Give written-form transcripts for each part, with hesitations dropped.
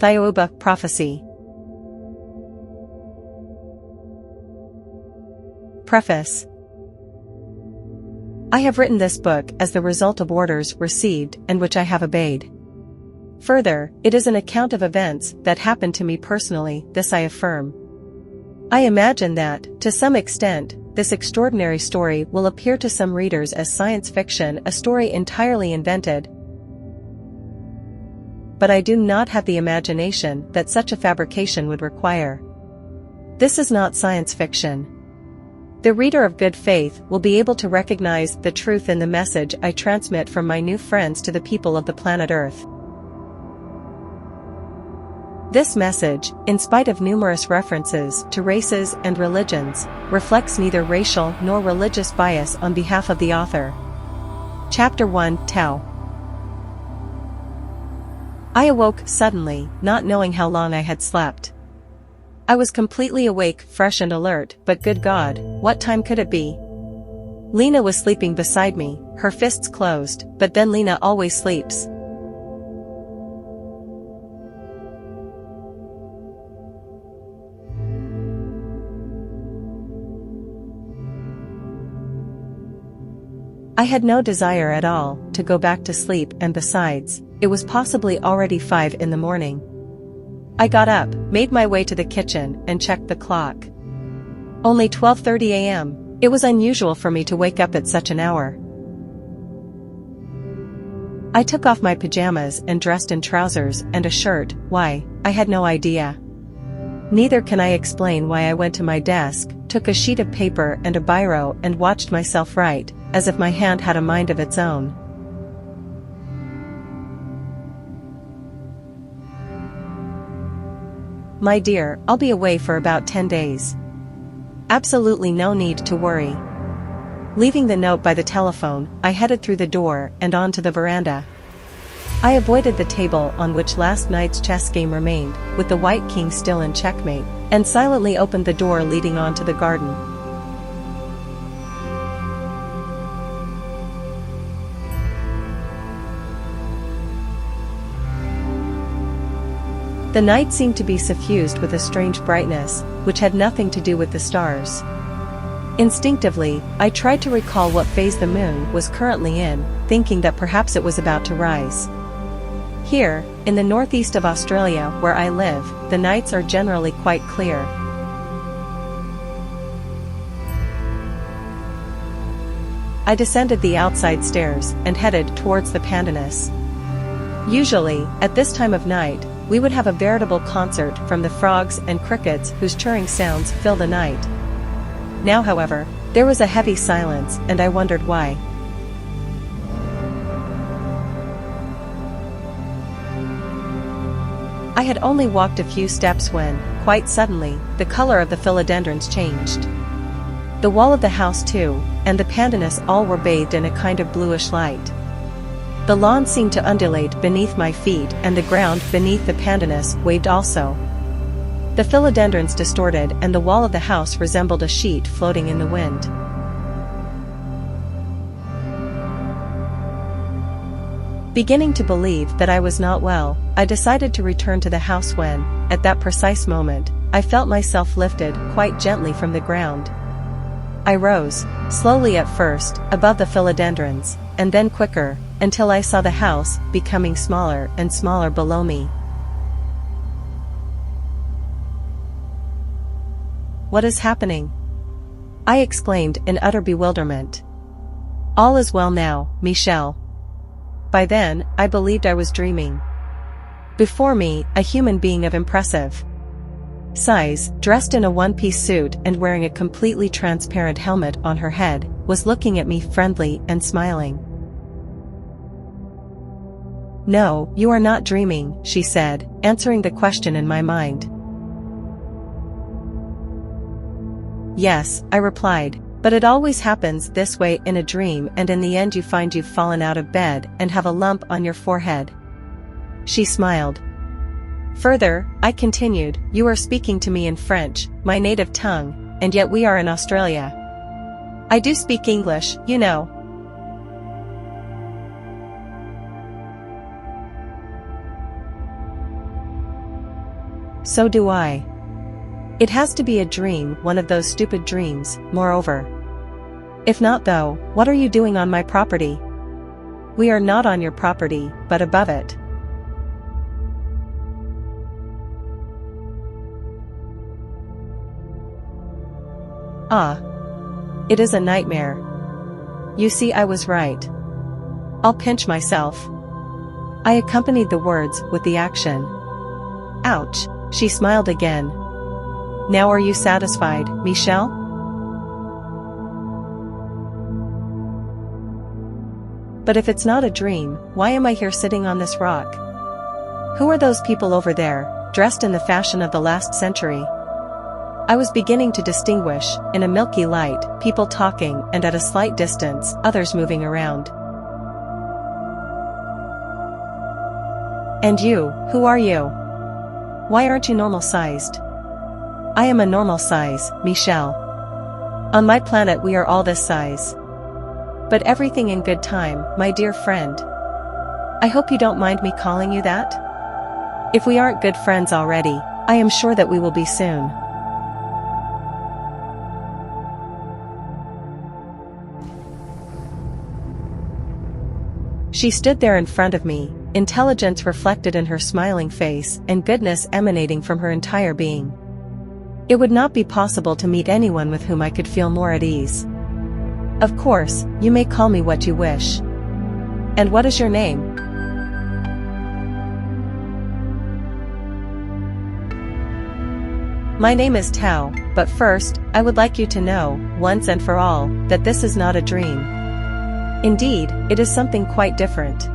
Thiaoouba Prophecy. Preface. I have written this book as the result of orders received and which I have obeyed. Further, it is an account of events that happened to me personally, this I affirm. I imagine that, to some extent, this extraordinary story will appear to some readers as science fiction, a story entirely invented. But I do not have the imagination that such a fabrication would require. This is not science fiction. The reader of good faith will be able to recognize the truth in the message I transmit from my new friends to the people of the planet Earth. This message, in spite of numerous references to races and religions, reflects neither racial nor religious bias on behalf of the author. Chapter 1, Tao. I awoke suddenly, not knowing how long I had slept. I was completely awake, fresh and alert, but good God, what time could it be? Lena was sleeping beside me, her fists closed, but then Lena always sleeps. I had no desire at all to go back to sleep, and besides, it was possibly already 5 in the morning. I got up, made my way to the kitchen, and checked the clock. Only 12:30 a.m. It was unusual for me to wake up at such an hour. I took off my pajamas and dressed in trousers and a shirt. Why, I had no idea. Neither can I explain why I went to my desk, took a sheet of paper and a biro and watched myself write, as if my hand had a mind of its own. My dear, I'll be away for about 10 days. Absolutely no need to worry. Leaving the note by the telephone, I headed through the door and onto the veranda. I avoided the table on which last night's chess game remained, with the white king still in checkmate, and silently opened the door leading onto the garden. The night seemed to be suffused with a strange brightness, which had nothing to do with the stars. Instinctively, I tried to recall what phase the moon was currently in, thinking that perhaps it was about to rise. Here, in the northeast of Australia where I live, the nights are generally quite clear. I descended the outside stairs and headed towards the pandanus. Usually, at this time of night, we would have a veritable concert from the frogs and crickets whose chirring sounds fill the night. Now, however, there was a heavy silence, and I wondered why. I had only walked a few steps when, quite suddenly, the color of the philodendrons changed. The wall of the house too, and the pandanus all were bathed in a kind of bluish light. The lawn seemed to undulate beneath my feet, and the ground beneath the pandanus waved also. The philodendrons distorted, and the wall of the house resembled a sheet floating in the wind. Beginning to believe that I was not well, I decided to return to the house when, at that precise moment, I felt myself lifted quite gently from the ground. I rose, slowly at first, above the philodendrons, and then quicker, until I saw the house becoming smaller and smaller below me. What is happening? I exclaimed in utter bewilderment. All is well now, Michelle. By then, I believed I was dreaming. Before me, a human being of impressive size, dressed in a one-piece suit and wearing a completely transparent helmet on her head, was looking at me friendly and smiling. No, you are not dreaming, she said, answering the question in my mind. Yes, I replied, but it always happens this way in a dream, and in the end you find you've fallen out of bed and have a lump on your forehead. She smiled. Further, I continued, you are speaking to me in French, my native tongue, and yet we are in Australia. I do speak English, you know. So do I. It has to be a dream, one of those stupid dreams, moreover. If not though, what are you doing on my property? We are not on your property, but above it. Ah. It is a nightmare. You see, I was right. I'll pinch myself. I accompanied the words with the action. Ouch, she smiled again. Now are you satisfied, Michelle? But if it's not a dream, why am I here sitting on this rock? Who are those people over there, dressed in the fashion of the last century? I was beginning to distinguish, in a milky light, people talking and at a slight distance, others moving around. And you, who are you? Why aren't you normal-sized? I am a normal size, Michelle. On my planet we are all this size. But everything in good time, my dear friend. I hope you don't mind me calling you that? If we aren't good friends already, I am sure that we will be soon. She stood there in front of me, intelligence reflected in her smiling face and goodness emanating from her entire being. It would not be possible to meet anyone with whom I could feel more at ease. Of course, you may call me what you wish. And what is your name? My name is Tao, but first, I would like you to know, once and for all, that this is not a dream. Indeed, it is something quite different.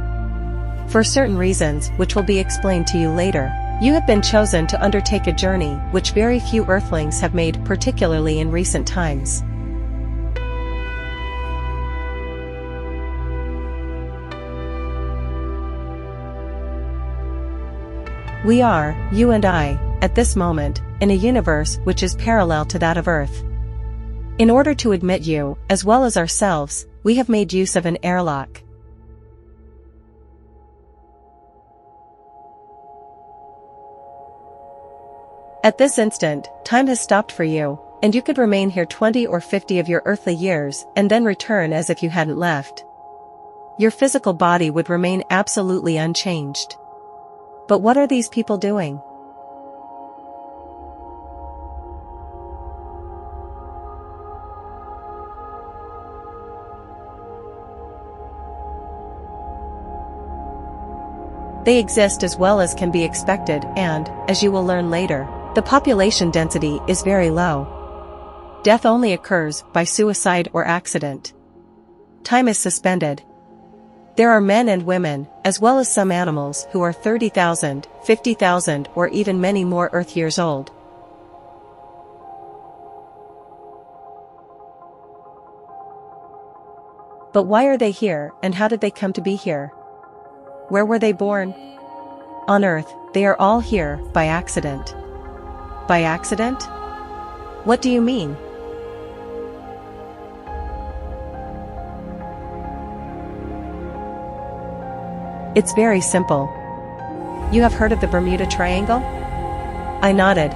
For certain reasons, which will be explained to you later, you have been chosen to undertake a journey which very few earthlings have made, particularly in recent times. We are, you and I, at this moment, in a universe which is parallel to that of Earth. In order to admit you, as well as ourselves, we have made use of an airlock. At this instant, time has stopped for you, and you could remain here 20 or 50 of your earthly years and then return as if you hadn't left. Your physical body would remain absolutely unchanged. But what are these people doing? They exist as well as can be expected and, as you will learn later, the population density is very low. Death only occurs by suicide or accident. Time is suspended. There are men and women, as well as some animals who are 30,000, 50,000 or even many more Earth years old. But why are they here, and how did they come to be here? Where were they born? On Earth, they are all here, by accident. By accident? What do you mean? It's very simple. You have heard of the Bermuda Triangle? I nodded.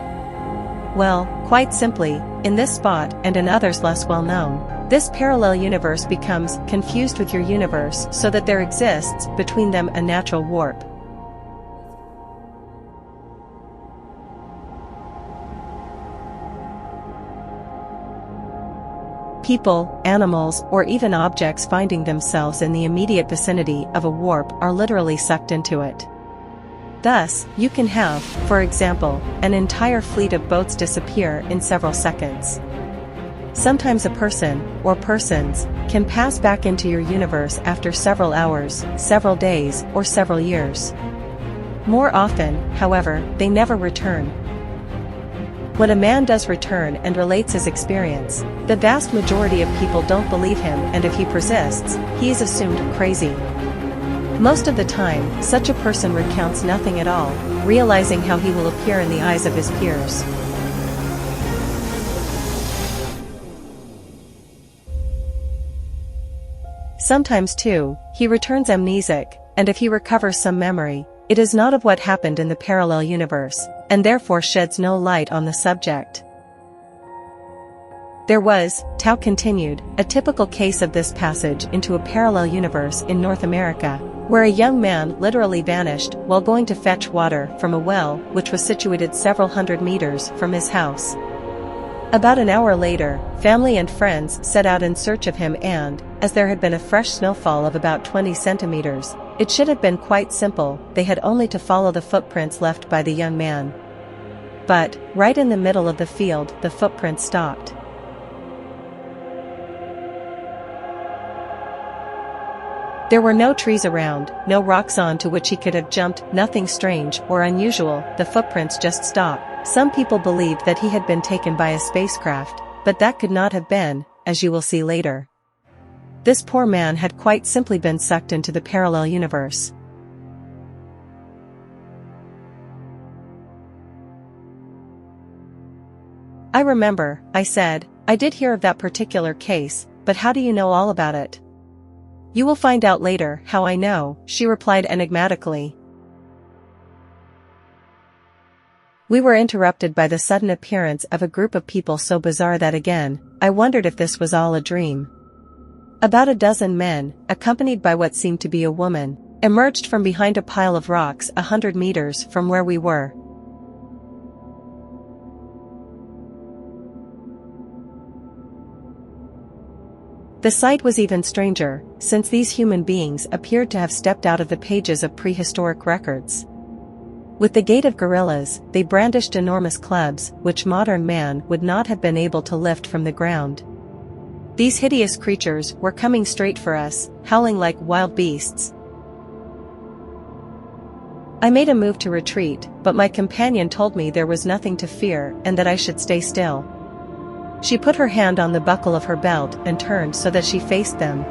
Well, quite simply, in this spot and in others less well known, this parallel universe becomes confused with your universe so that there exists between them a natural warp. People, animals, or even objects finding themselves in the immediate vicinity of a warp are literally sucked into it. Thus, you can have, for example, an entire fleet of boats disappear in several seconds. Sometimes a person, or persons, can pass back into your universe after several hours, several days, or several years. More often, however, they never return. When a man does return and relates his experience, the vast majority of people don't believe him, and if he persists, he is assumed crazy. Most of the time, such a person recounts nothing at all, realizing how he will appear in the eyes of his peers. Sometimes too, he returns amnesic, and if he recovers some memory, It is not of what happened in the parallel universe, and therefore sheds no light on the subject. There was, Tao continued, a typical case of this passage into a parallel universe in North America, where a young man literally vanished while going to fetch water from a well which was situated several hundred meters from his house. About an hour later, family and friends set out in search of him and, as there had been a fresh snowfall of about 20 centimeters, it should have been quite simple, they had only to follow the footprints left by the young man. But, right in the middle of the field, the footprints stopped. There were no trees around, no rocks on to which he could have jumped, nothing strange or unusual, the footprints just stopped. Some people believed that he had been taken by a spacecraft, but that could not have been, as you will see later. This poor man had quite simply been sucked into the parallel universe. I remember, I said, I did hear of that particular case, but how do you know all about it? You will find out later how I know, she replied enigmatically. We were interrupted by the sudden appearance of a group of people so bizarre that again, I wondered if this was all a dream. About a dozen men, accompanied by what seemed to be a woman, emerged from behind a pile of rocks 100 meters from where we were. The sight was even stranger, since these human beings appeared to have stepped out of the pages of prehistoric records. With the gait of gorillas, they brandished enormous clubs, which modern man would not have been able to lift from the ground. These hideous creatures were coming straight for us, howling like wild beasts. I made a move to retreat, but my companion told me there was nothing to fear and that I should stay still. She put her hand on the buckle of her belt and turned so that she faced them.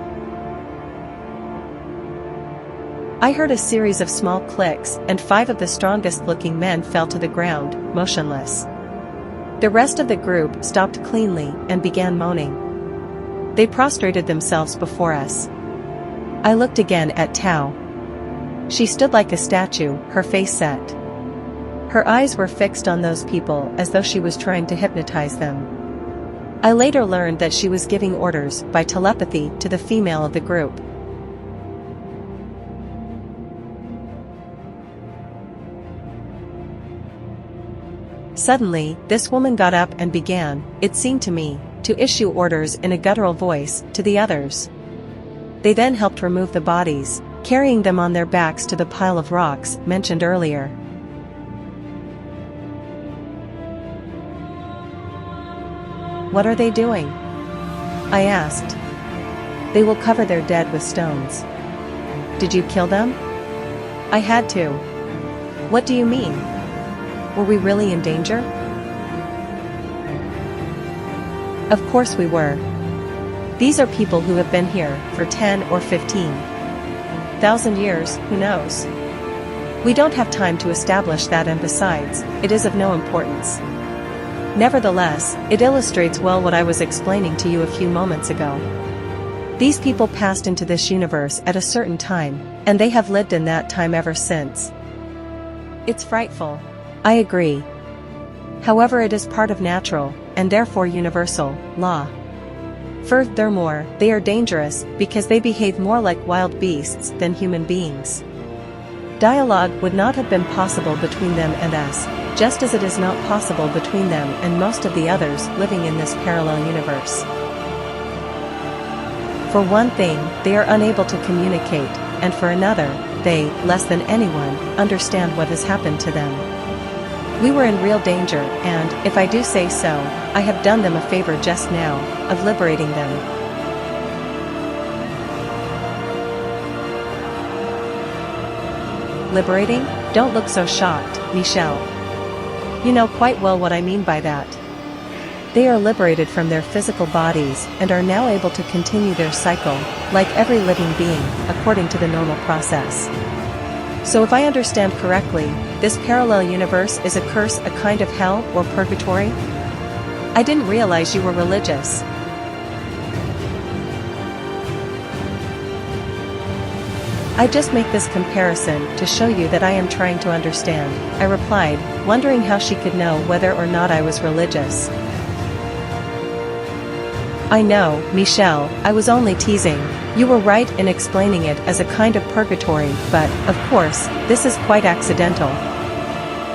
I heard a series of small clicks, and 5 of the strongest-looking men fell to the ground, motionless. The rest of the group stopped cleanly and began moaning. They prostrated themselves before us. I looked again at Tao. She stood like a statue, her face set. Her eyes were fixed on those people as though she was trying to hypnotize them. I later learned that she was giving orders by telepathy to the female of the group. Suddenly, this woman got up and began, it seemed to me, to issue orders in a guttural voice to the others. They then helped remove the bodies, carrying them on their backs to the pile of rocks mentioned earlier. What are they doing? I asked. They will cover their dead with stones. Did you kill them? I had to. What do you mean? Were we really in danger? Of course we were. These are people who have been here for 10 or 15,000 years, who knows? We don't have time to establish that, and besides, it is of no importance. Nevertheless, it illustrates well what I was explaining to you a few moments ago. These people passed into this universe at a certain time, and they have lived in that time ever since. It's frightful. I agree. However, it is part of natural, and therefore universal, law. Furthermore, they are dangerous because they behave more like wild beasts than human beings. Dialogue would not have been possible between them and us, just as it is not possible between them and most of the others living in this parallel universe. For one thing, they are unable to communicate, and for another, they, less than anyone, understand what has happened to them. We were in real danger, and, if I do say so, I have done them a favor just now, of liberating them. Liberating? Don't look so shocked, Michelle. You know quite well what I mean by that. They are liberated from their physical bodies and are now able to continue their cycle, like every living being, according to the normal process. So if I understand correctly, this parallel universe is a curse, a kind of hell or purgatory? I didn't realize you were religious. I just make this comparison to show you that I am trying to understand, I replied, wondering how she could know whether or not I was religious. I know, Michelle, I was only teasing. You were right in explaining it as a kind of purgatory, but, of course, this is quite accidental.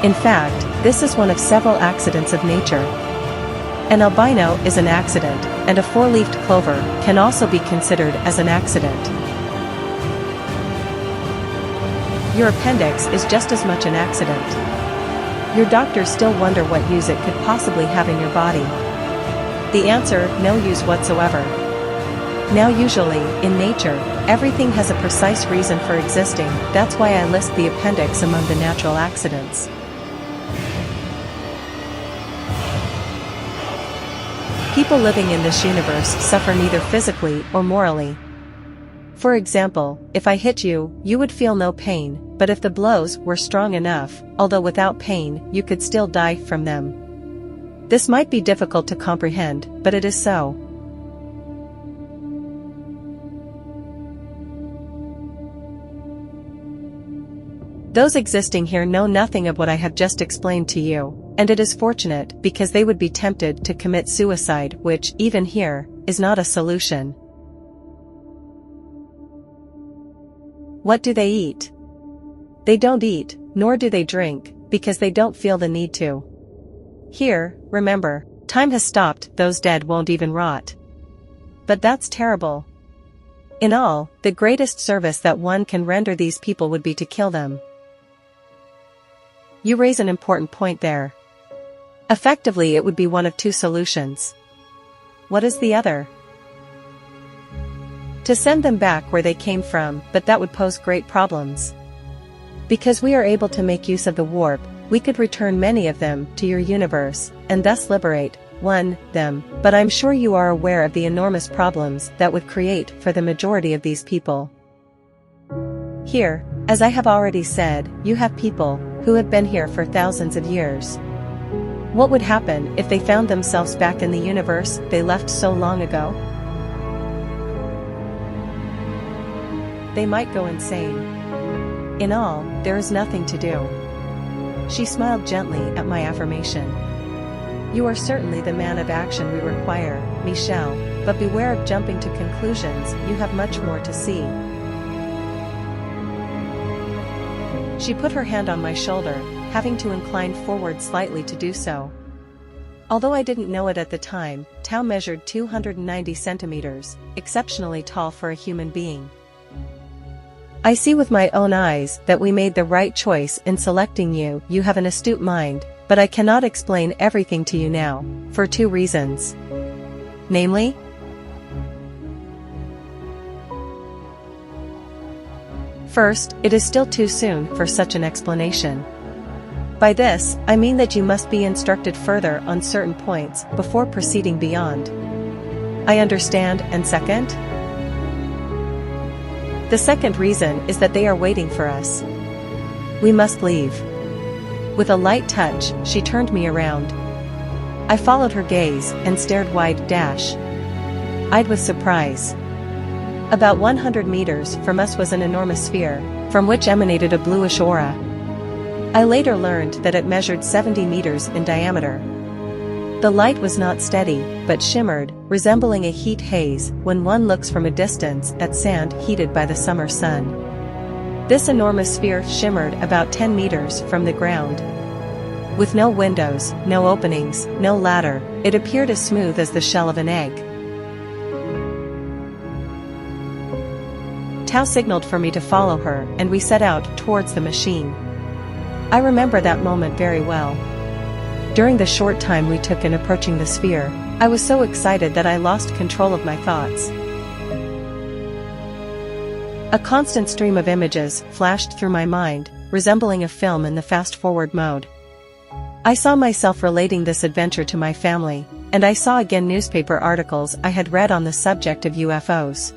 In fact, this is one of several accidents of nature. An albino is an accident, and a four-leafed clover can also be considered as an accident. Your appendix is just as much an accident. Your doctors still wonder what use it could possibly have in your body. The answer, no use whatsoever. Now usually, in nature, everything has a precise reason for existing, that's why I list the appendix among the natural accidents. People living in this universe suffer neither physically or morally. For example, if I hit you, you would feel no pain, but if the blows were strong enough, although without pain, you could still die from them. This might be difficult to comprehend, but it is so. Those existing here know nothing of what I have just explained to you, and it is fortunate because they would be tempted to commit suicide, which, even here, is not a solution. What do they eat? They don't eat, nor do they drink, because they don't feel the need to. Here, remember, time has stopped, those dead won't even rot. But that's terrible. In all, the greatest service that one can render these people would be to kill them. You raise an important point there. Effectively, it would be one of two solutions. What is the other? To send them back where they came from, but that would pose great problems. Because we are able to make use of the warp, we could return many of them to your universe, and thus liberate, them, but I'm sure you are aware of the enormous problems that would create for the majority of these people. Here, as I have already said, you have people who have been here for thousands of years. What would happen if they found themselves back in the universe they left so long ago? They might go insane. In all, there is nothing to do. She smiled gently at my affirmation. You are certainly the man of action we require, Michelle, but beware of jumping to conclusions, you have much more to see. She put her hand on my shoulder, having to incline forward slightly to do so. Although I didn't know it at the time, Tao measured 290 centimeters, exceptionally tall for a human being. I see with my own eyes that we made the right choice in selecting you. You have an astute mind, but I cannot explain everything to you now, for two reasons. Namely, first, it is still too soon for such an explanation. By this, I mean that you must be instructed further on certain points before proceeding beyond. I understand, and second? The second reason is that they are waiting for us. We must leave. With a light touch, she turned me around. I followed her gaze and stared wide-eyed with surprise. About 100 meters from us was an enormous sphere, from which emanated a bluish aura. I later learned that it measured 70 meters in diameter. The light was not steady, but shimmered, resembling a heat haze when one looks from a distance at sand heated by the summer sun. This enormous sphere shimmered about 10 meters from the ground. With no windows, no openings, no ladder, it appeared as smooth as the shell of an egg. Tao signaled for me to follow her, and we set out towards the machine. I remember that moment very well. During the short time we took in approaching the sphere, I was so excited that I lost control of my thoughts. A constant stream of images flashed through my mind, resembling a film in the fast-forward mode. I saw myself relating this adventure to my family, and I saw again newspaper articles I had read on the subject of UFOs.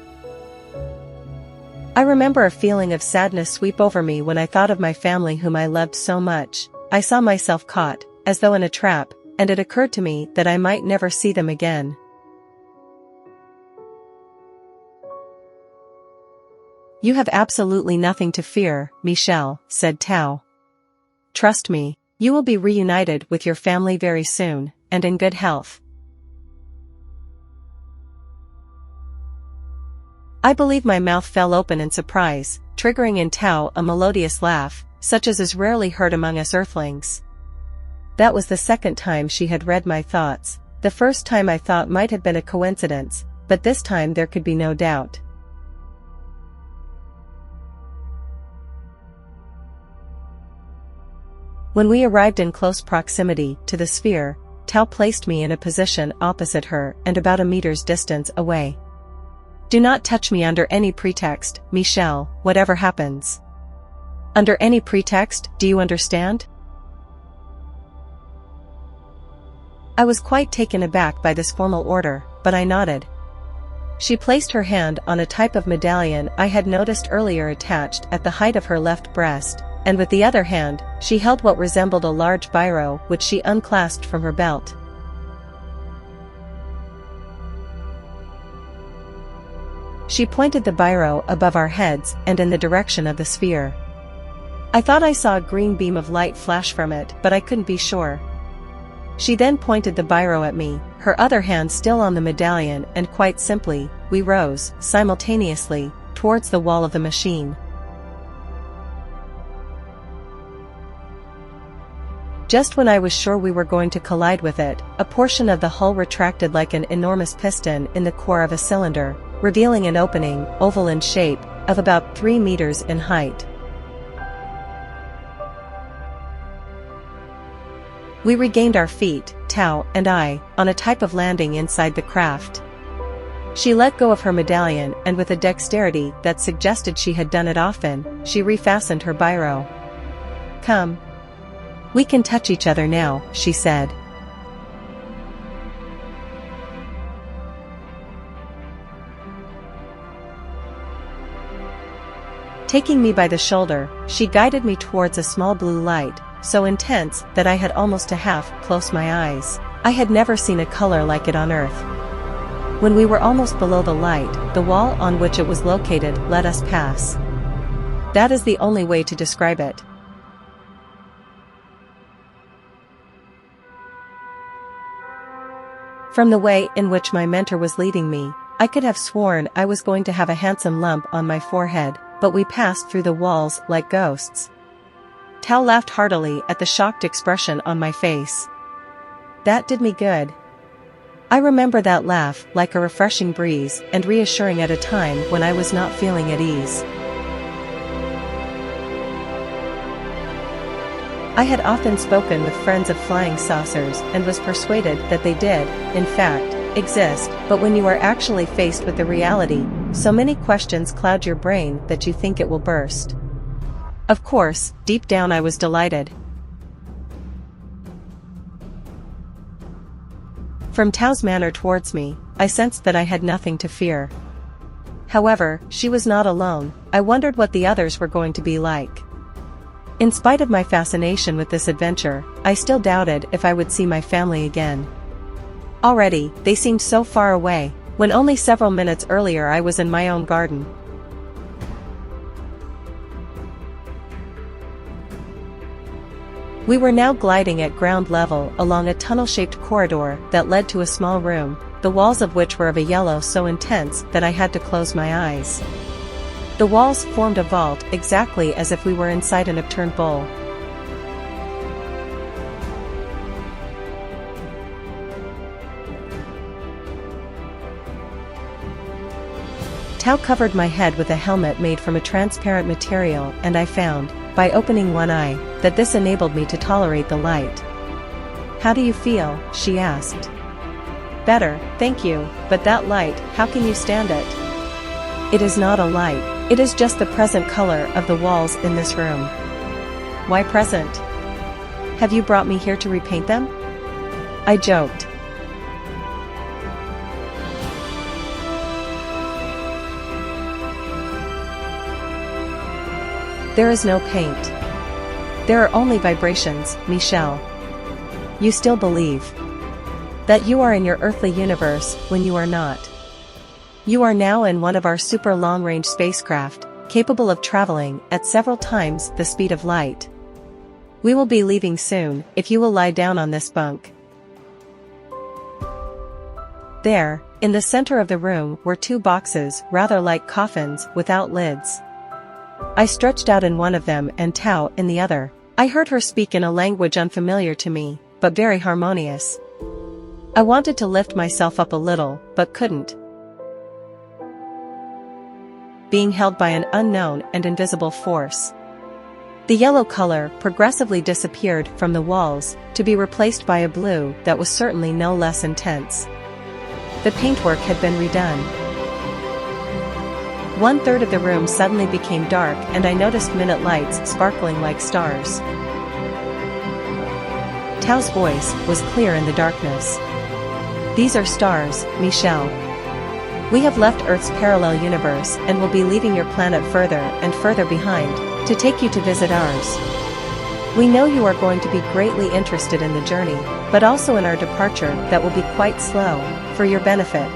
I remember a feeling of sadness sweep over me when I thought of my family whom I loved so much. I saw myself caught, as though in a trap, and it occurred to me that I might never see them again. You have absolutely nothing to fear, Michelle, said Tao. Trust me, you will be reunited with your family very soon, and in good health. I believe my mouth fell open in surprise, triggering in Tao a melodious laugh, such as is rarely heard among us earthlings. That was the second time she had read my thoughts. The first time I thought might have been a coincidence, but this time there could be no doubt. When we arrived in close proximity to the sphere, Tao placed me in a position opposite her and about a meter's distance away. Do not touch me under any pretext, Michelle, whatever happens. Under any pretext, do you understand? I was quite taken aback by this formal order, but I nodded. She placed her hand on a type of medallion I had noticed earlier attached at the height of her left breast, and with the other hand, she held what resembled a large biro which she unclasped from her belt. She pointed the biro above our heads and in the direction of the sphere. I thought I saw a green beam of light flash from it, but I couldn't be sure. She then pointed the biro at me, her other hand still on the medallion, and quite simply, we rose, simultaneously, towards the wall of the machine. Just when I was sure we were going to collide with it, a portion of the hull retracted like an enormous piston in the core of a cylinder, revealing an opening, oval in shape, of about 3 meters in height. We regained our feet, Tao and I, on a type of landing inside the craft. She let go of her medallion and with a dexterity that suggested she had done it often, she refastened her biro. Come. We can touch each other now, she said. Taking me by the shoulder, she guided me towards a small blue light, so intense that I had almost to half closed my eyes. I had never seen a color like it on Earth. When we were almost below the light, the wall on which it was located let us pass. That is the only way to describe it. From the way in which my mentor was leading me, I could have sworn I was going to have a handsome lump on my forehead, but we passed through the walls like ghosts. Tao laughed heartily at the shocked expression on my face. That did me good. I remember that laugh like a refreshing breeze and reassuring at a time when I was not feeling at ease. I had often spoken with friends of flying saucers and was persuaded that they did, in fact, exist, but when you are actually faced with the reality, so many questions cloud your brain that you think it will burst. Of course, deep down I was delighted. From Tao's manner towards me, I sensed that I had nothing to fear. However, she was not alone. I wondered what the others were going to be like. In spite of my fascination with this adventure, I still doubted if I would see my family again. Already, they seemed so far away, when only several minutes earlier I was in my own garden. We were now gliding at ground level along a tunnel-shaped corridor that led to a small room, the walls of which were of a yellow so intense that I had to close my eyes. The walls formed a vault exactly as if we were inside an upturned bowl. Tao covered my head with a helmet made from a transparent material, and I found, by opening one eye, that this enabled me to tolerate the light. "How do you feel?" she asked. "Better, thank you, but that light, how can you stand it?" "It is not a light, it is just the present color of the walls in this room." "Why present? Have you brought me here to repaint them?" I joked. "There is no paint. There are only vibrations, Michelle. You still believe that you are in your earthly universe when you are not. You are now in one of our super long-range spacecraft, capable of traveling at several times the speed of light. We will be leaving soon, if you will lie down on this bunk. There, in the center of the room were two boxes rather like coffins without lids. I stretched out in one of them and Tao in the other. I heard her speak in a language unfamiliar to me, but very harmonious. I wanted to lift myself up a little, but couldn't. Being held by an unknown and invisible force. The yellow color progressively disappeared from the walls, to be replaced by a blue that was certainly no less intense. The paintwork had been redone. 1/3 of the room suddenly became dark and I noticed minute lights sparkling like stars. Tao's voice was clear in the darkness. These are stars, Michelle. We have left Earth's parallel universe and will be leaving your planet further and further behind, to take you to visit ours. We know you are going to be greatly interested in the journey, but also in our departure that will be quite slow, for your benefit.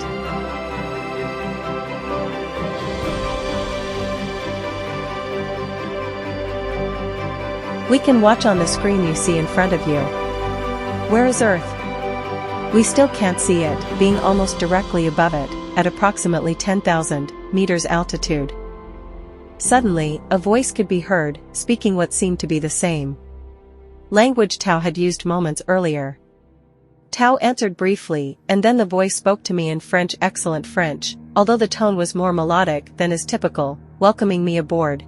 We can watch on the screen you see in front of you. Where is Earth? We still can't see it, being almost directly above it, at approximately 10,000 meters altitude. Suddenly, a voice could be heard, speaking what seemed to be the same language Tao had used moments earlier. Tao answered briefly, and then the voice spoke to me in French, excellent French, although the tone was more melodic than is typical, welcoming me aboard.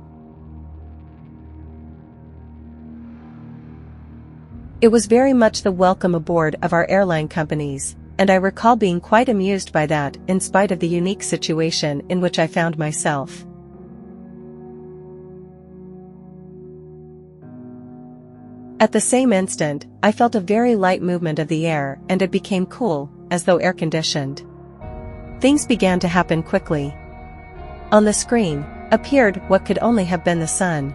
It was very much the welcome aboard of our airline companies, and I recall being quite amused by that in spite of the unique situation in which I found myself. At the same instant, I felt a very light movement of the air and it became cool, as though air-conditioned. Things began to happen quickly. On the screen, appeared what could only have been the sun.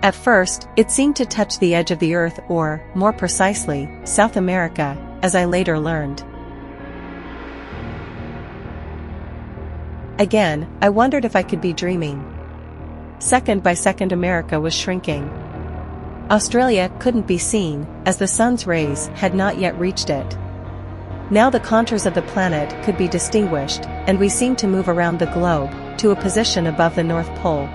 At first, it seemed to touch the edge of the Earth or, more precisely, South America, as I later learned. Again, I wondered if I could be dreaming. Second by second America was shrinking. Australia couldn't be seen, as the sun's rays had not yet reached it. Now the contours of the planet could be distinguished, and we seemed to move around the globe, to a position above the North Pole.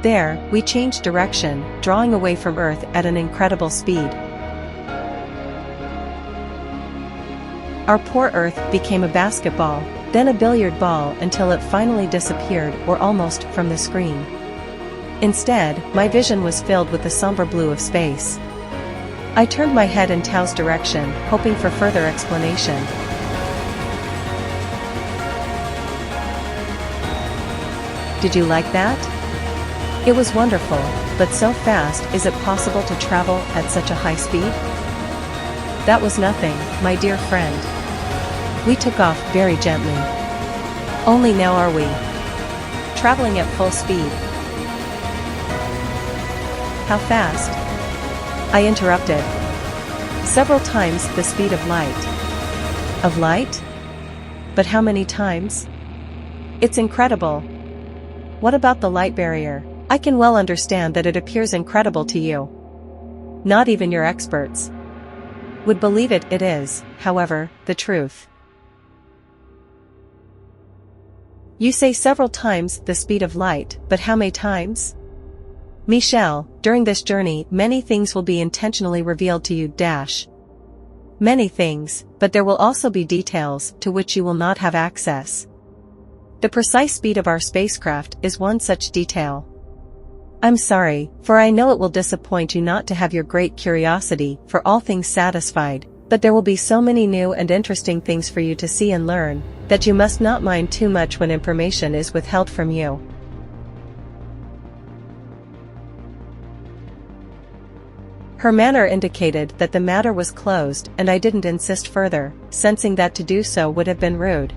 There, we changed direction, drawing away from Earth at an incredible speed. Our poor Earth became a basketball, then a billiard ball until it finally disappeared or almost from the screen. Instead, my vision was filled with the somber blue of space. I turned my head in Tao's direction, hoping for further explanation. Did you like that? It was wonderful, but so fast. Is it possible to travel at such a high speed? That was nothing, my dear friend. We took off very gently. Only now are we traveling at full speed. How fast? I interrupted. Several times the speed of light. Of light? But how many times? It's incredible. What about the light barrier? I can well understand that it appears incredible to you. Not even your experts would believe it. It is, however, the truth. You say several times the speed of light, but how many times? Michelle, during this journey many things will be intentionally revealed to you. Many things, but there will also be details to which you will not have access. The precise speed of our spacecraft is one such detail. I'm sorry, for I know it will disappoint you not to have your great curiosity for all things satisfied, but there will be so many new and interesting things for you to see and learn, that you must not mind too much when information is withheld from you. Her manner indicated that the matter was closed and I didn't insist further, sensing that to do so would have been rude.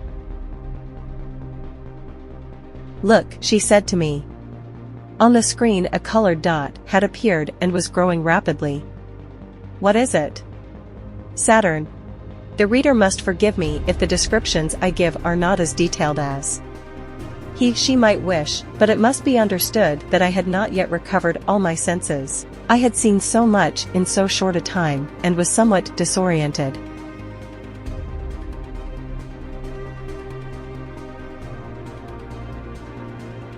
Look, she said to me. On the screen a colored dot had appeared and was growing rapidly. What is it? Saturn. The reader must forgive me if the descriptions I give are not as detailed as She might wish, but it must be understood that I had not yet recovered all my senses. I had seen so much in so short a time, and was somewhat disoriented.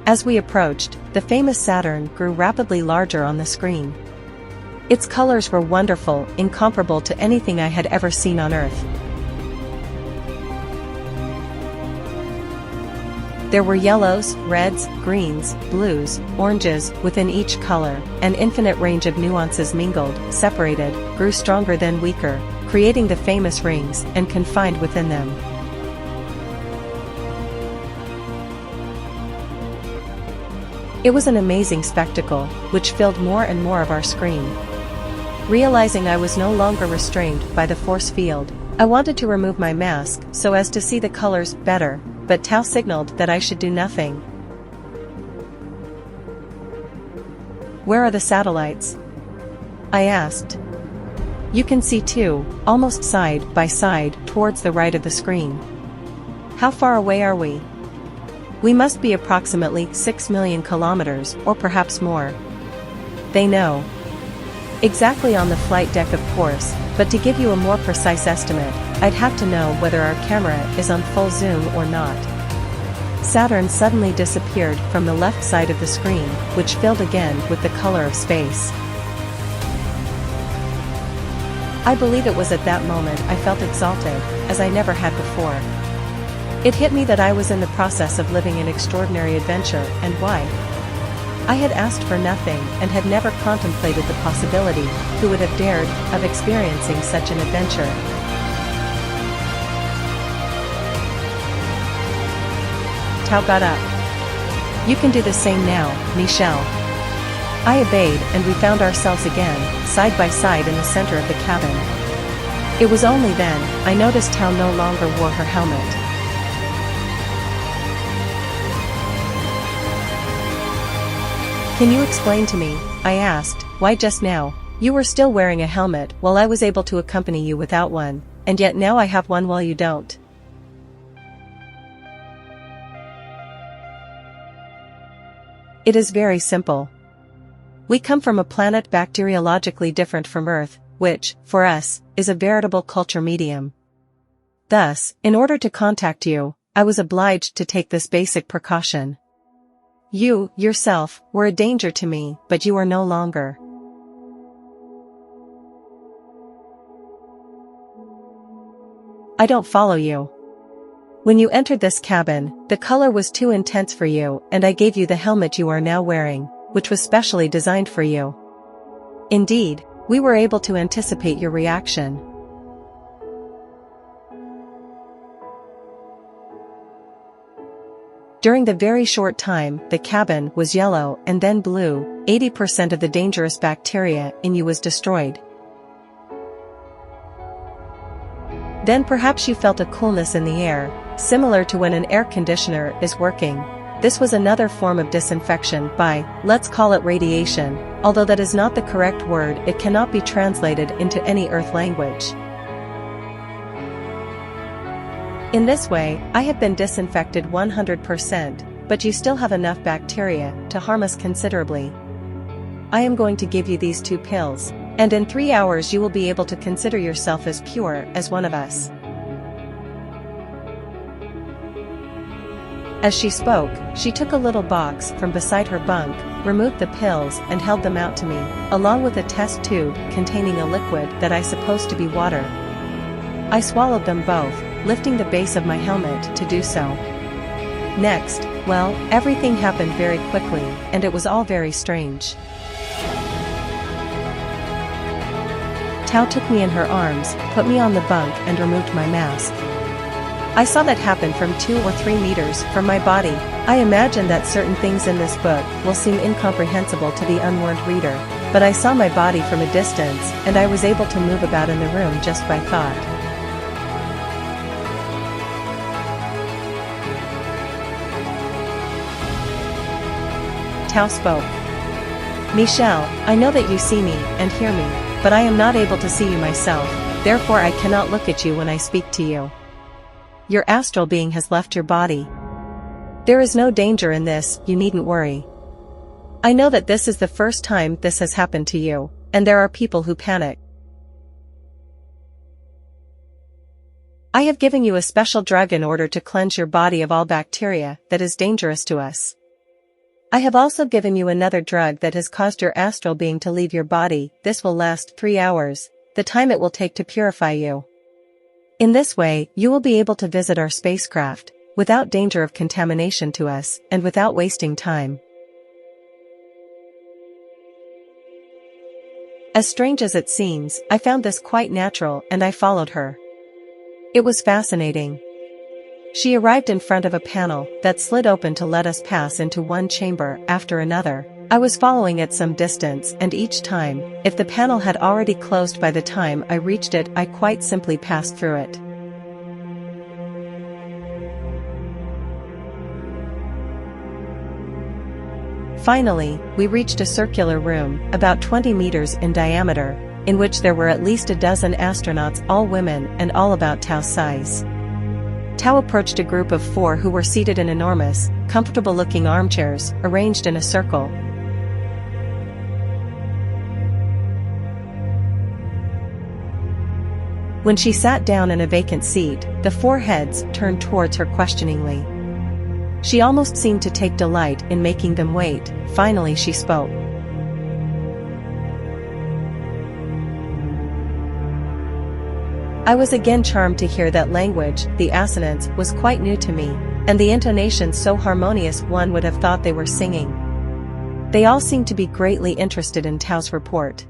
As we approached, the famous Saturn grew rapidly larger on the screen. Its colors were wonderful, incomparable to anything I had ever seen on Earth. There were yellows, reds, greens, blues, oranges, within each color, an infinite range of nuances mingled, separated, grew stronger then weaker, creating the famous rings, and confined within them. It was an amazing spectacle, which filled more and more of our screen. Realizing I was no longer restrained by the force field, I wanted to remove my mask so as to see the colors better, but Tao signaled that I should do nothing. "Where are the satellites?" I asked. "You can see two, almost side by side, towards the right of the screen." "How far away are we?" "We must be approximately 6 million kilometers, or perhaps more." "They know." "Exactly on the flight deck of course, but to give you a more precise estimate, I'd have to know whether our camera is on full zoom or not." Saturn suddenly disappeared from the left side of the screen, which filled again with the color of space. I believe it was at that moment I felt exalted, as I never had before. It hit me that I was in the process of living an extraordinary adventure, and why? I had asked for nothing and had never contemplated the possibility, who would have dared, of experiencing such an adventure. Tao got up. "You can do the same now, Michelle." I obeyed, and we found ourselves again, side by side in the center of the cabin. It was only then I noticed Tao no longer wore her helmet. "Can you explain to me," I asked, "why just now, you were still wearing a helmet while I was able to accompany you without one, and yet now I have one while you don't?" It is very simple. We come from a planet bacteriologically different from Earth, which, for us, is a veritable culture medium. Thus, in order to contact you, I was obliged to take this basic precaution. You, yourself, were a danger to me, but you are no longer. I don't follow you. When you entered this cabin, the color was too intense for you, and I gave you the helmet you are now wearing, which was specially designed for you. Indeed, we were able to anticipate your reaction. During the very short time the cabin was yellow and then blue, 80% of the dangerous bacteria in you was destroyed. Then perhaps you felt a coolness in the air, similar to when an air conditioner is working. This was another form of disinfection by, let's call it radiation, although that is not the correct word, it cannot be translated into any Earth language. In this way, I have been disinfected 100%, but you still have enough bacteria to harm us considerably. I am going to give you these 2 pills, and in 3 hours you will be able to consider yourself as pure as one of us. As she spoke, she took a little box from beside her bunk, removed the pills and held them out to me, along with a test tube containing a liquid that I supposed to be water. I swallowed them both, lifting the base of my helmet to do so. Next, well, everything happened very quickly, and it was all very strange. Tao took me in her arms, put me on the bunk and removed my mask. I saw that happen from 2 or 3 meters from my body. I imagine that certain things in this book will seem incomprehensible to the unwarned reader, but I saw my body from a distance, and I was able to move about in the room just by thought. Tao spoke. "Michelle, I know that you see me and hear me, but I am not able to see you myself, therefore I cannot look at you when I speak to you. Your astral being has left your body. There is no danger in this, you needn't worry. I know that this is the first time this has happened to you, and there are people who panic. I have given you a special drug in order to cleanse your body of all bacteria that is dangerous to us. I have also given you another drug that has caused your astral being to leave your body. This will last 3 hours, the time it will take to purify you. In this way, you will be able to visit our spacecraft, without danger of contamination to us, and without wasting time. As strange as it seems, I found this quite natural and I followed her. It was fascinating. She arrived in front of a panel that slid open to let us pass into one chamber after another. I was following at some distance, and each time, if the panel had already closed by the time I reached it, I quite simply passed through it. Finally, we reached a circular room, about 20 meters in diameter, in which there were at least a dozen astronauts, all women and all about Tao's size. Tao approached a group of 4 who were seated in enormous, comfortable-looking armchairs, arranged in a circle. When she sat down in a vacant seat, the 4 heads turned towards her questioningly. She almost seemed to take delight in making them wait. Finally she spoke. I was again charmed to hear that language. The assonance was quite new to me, and the intonations so harmonious one would have thought they were singing. They all seemed to be greatly interested in Tao's report.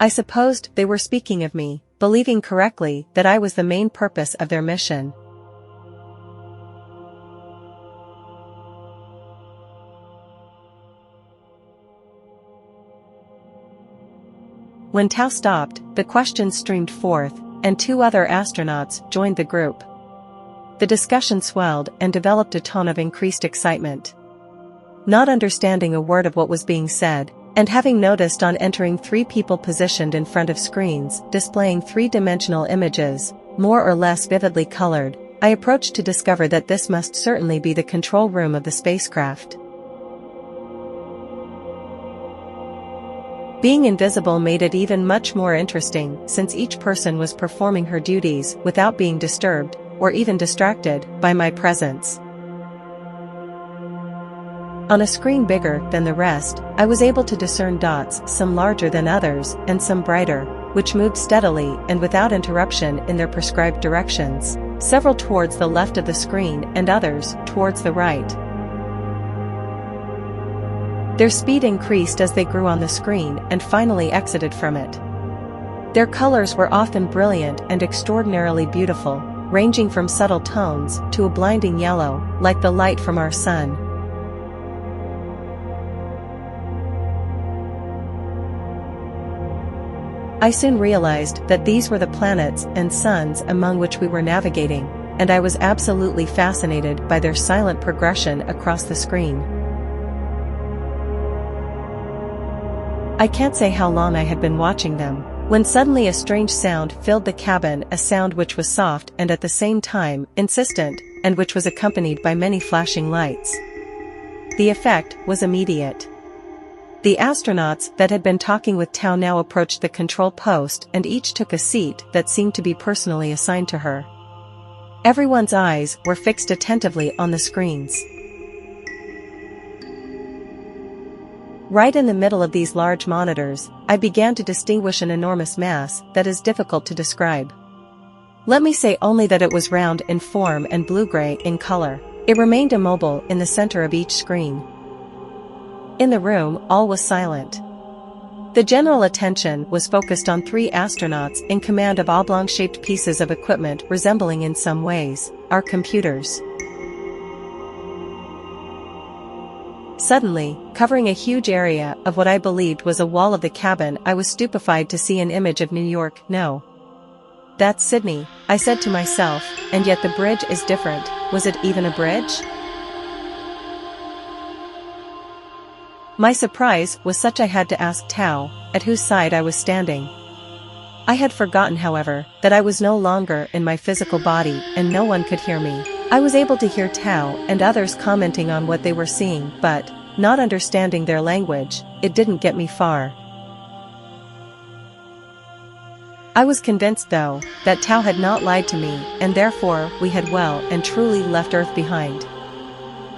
I supposed they were speaking of me, believing correctly that I was the main purpose of their mission. When Tao stopped, the questions streamed forth, and 2 other astronauts joined the group. The discussion swelled and developed a tone of increased excitement. Not understanding a word of what was being said, and having noticed on entering 3 people positioned in front of screens, displaying 3-dimensional images, more or less vividly colored, I approached to discover that this must certainly be the control room of the spacecraft. Being invisible made it even much more interesting, since each person was performing her duties without being disturbed, or even distracted, by my presence. On a screen bigger than the rest, I was able to discern dots, some larger than others, and some brighter, which moved steadily and without interruption in their prescribed directions, several towards the left of the screen and others towards the right. Their speed increased as they grew on the screen and finally exited from it. Their colors were often brilliant and extraordinarily beautiful, ranging from subtle tones to a blinding yellow, like the light from our sun. I soon realized that these were the planets and suns among which we were navigating, and I was absolutely fascinated by their silent progression across the screen. I can't say how long I had been watching them, when suddenly a strange sound filled the cabin, a sound which was soft and at the same time insistent, and which was accompanied by many flashing lights. The effect was immediate. The astronauts that had been talking with Tao now approached the control post and each took a seat that seemed to be personally assigned to her. Everyone's eyes were fixed attentively on the screens. Right in the middle of these large monitors, I began to distinguish an enormous mass that is difficult to describe. Let me say only that it was round in form and blue-gray in color. It remained immobile in the center of each screen. In the room, all was silent. The general attention was focused on 3 astronauts in command of oblong-shaped pieces of equipment resembling in some ways our computers. Suddenly, covering a huge area of what I believed was a wall of the cabin, I was stupefied to see an image of New York. No. That's Sydney, I said to myself, and yet the bridge is different. Was it even a bridge? My surprise was such I had to ask Tao, at whose side I was standing. I had forgotten, however, that I was no longer in my physical body and no one could hear me. I was able to hear Tao and others commenting on what they were seeing, but, not understanding their language, it didn't get me far. I was convinced though, that Tao had not lied to me, and therefore, we had well and truly left Earth behind.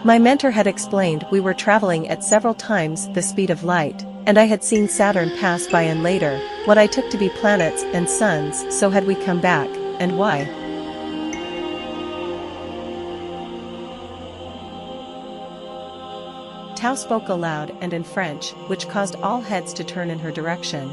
My mentor had explained we were traveling at several times the speed of light, and I had seen Saturn pass by and later, what I took to be planets and suns. So had we come back, and why? Tao spoke aloud and in French, which caused all heads to turn in her direction.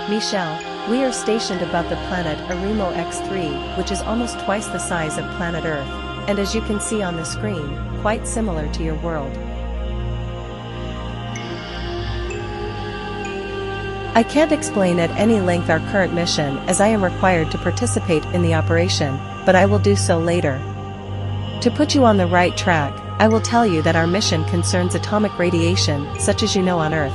Michel, we are stationed above the planet Arimo X3, which is almost twice the size of planet Earth, and as you can see on the screen, quite similar to your world. I can't explain at any length our current mission as I am required to participate in the operation, but I will do so later. To put you on the right track, I will tell you that our mission concerns atomic radiation, such as you know on Earth.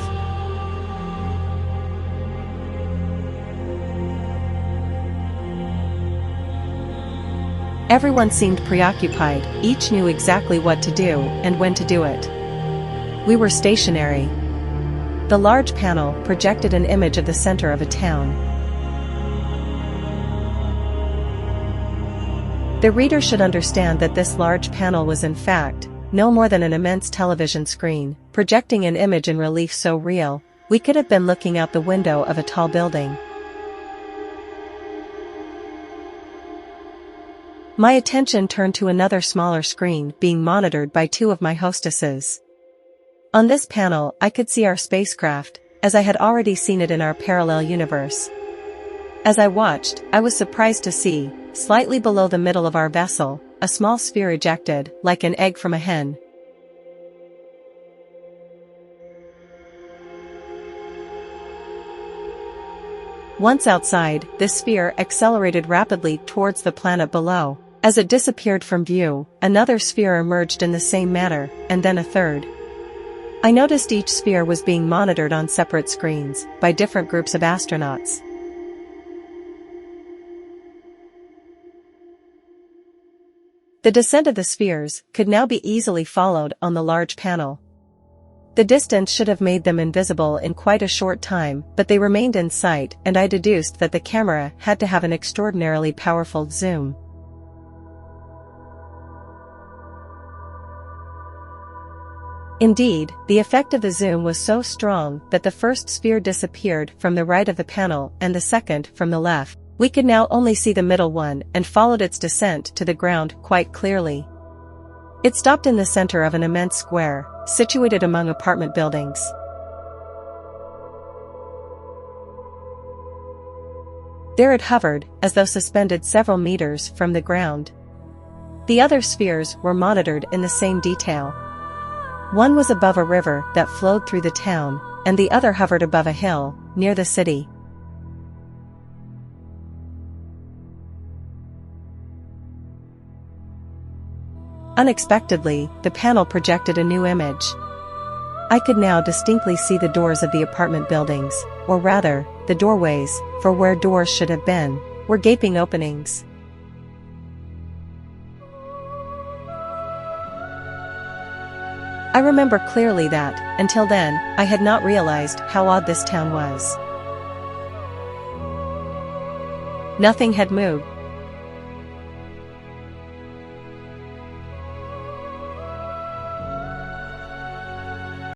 Everyone seemed preoccupied, each knew exactly what to do and when to do it. We were stationary. The large panel projected an image of the center of a town. The reader should understand that this large panel was in fact, no more than an immense television screen, projecting an image in relief so real, we could have been looking out the window of a tall building. My attention turned to another smaller screen being monitored by two of my hostesses. On this panel I could see our spacecraft, as I had already seen it in our parallel universe. As I watched, I was surprised to see, slightly below the middle of our vessel, a small sphere ejected, like an egg from a hen. Once outside, this sphere accelerated rapidly towards the planet below. As it disappeared from view, another sphere emerged in the same manner, and then a third. I noticed each sphere was being monitored on separate screens, by different groups of astronauts. The descent of the spheres could now be easily followed on the large panel. The distance should have made them invisible in quite a short time, but they remained in sight, and I deduced that the camera had to have an extraordinarily powerful zoom. Indeed, the effect of the zoom was so strong that the first sphere disappeared from the right of the panel and the second from the left. We could now only see the middle one and followed its descent to the ground quite clearly. It stopped in the center of an immense square, situated among apartment buildings. There it hovered, as though suspended several meters from the ground. The other spheres were monitored in the same detail. One was above a river that flowed through the town, and the other hovered above a hill, near the city. Unexpectedly, the panel projected a new image. I could now distinctly see the doors of the apartment buildings, or rather, the doorways, for where doors should have been, were gaping openings. I remember clearly that, until then, I had not realized how odd this town was. Nothing had moved.